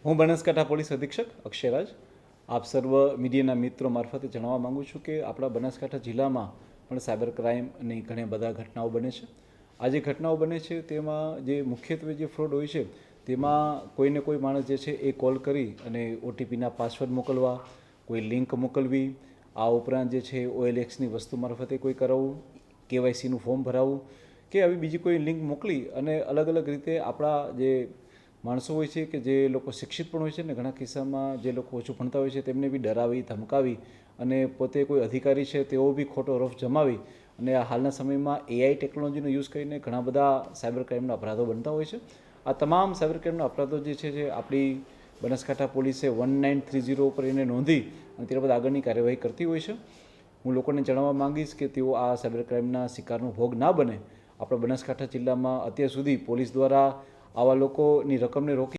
હું બનાસકાંઠા પોલીસ અધિક્ષક અક્ષયરાજ આપ સર્વ મીડિયાના મિત્રો મારફતે જણાવવા માગું છું કે આપણા બનાસકાંઠા જિલ્લામાં પણ સાયબર ક્રાઇમની ઘણી બધા ઘટનાઓ બને છે. આ જે ઘટનાઓ બને છે તેમાં જે મુખ્યત્વે જે ફ્રોડ હોય છે તેમાં કોઈને કોઈ માણસ જે છે એ કોલ કરી અને ઓટીપીના પાસવર્ડ મોકલવા, કોઈ લિંક મોકલવી, આ ઉપરાંત જે છે OLXની વસ્તુ મારફતે કોઈ કરાવવું, KYCનું ફોર્મ ભરાવવું કે આવી બીજી કોઈ લિંક મોકલી અને અલગ અલગ રીતે આપણા જે માણસો હોય છે કે જે લોકો શિક્ષિત પણ હોય છે ને ઘણા કિસ્સામાં જે લોકો ઓછું ભણતા હોય છે તેમને બી ડરાવી ધમકાવી અને પોતે કોઈ અધિકારી છે તેઓ બી ખોટો રફ જમાવી અને હાલના સમયમાં AI ટેકનોલોજીનો યુઝ કરીને ઘણા બધા સાયબર ક્રાઇમના અપરાધો બનતા હોય છે. આ તમામ સાયબર ક્રાઇમના અપરાધો જે છે જે આપણી બનાસકાંઠા પોલીસે 1930 ઉપર એને નોંધી અને ત્યારબાદ આગળની કાર્યવાહી કરતી હોય છે. હું લોકોને જણાવવા માંગીશ કે તેઓ આ સાયબર ક્રાઇમના શિકારનો ભોગ ના બને. આપણા બનાસકાંઠા જિલ્લામાં અત્યાર સુધી પોલીસ દ્વારા આવા લોકોની રકમને રોકી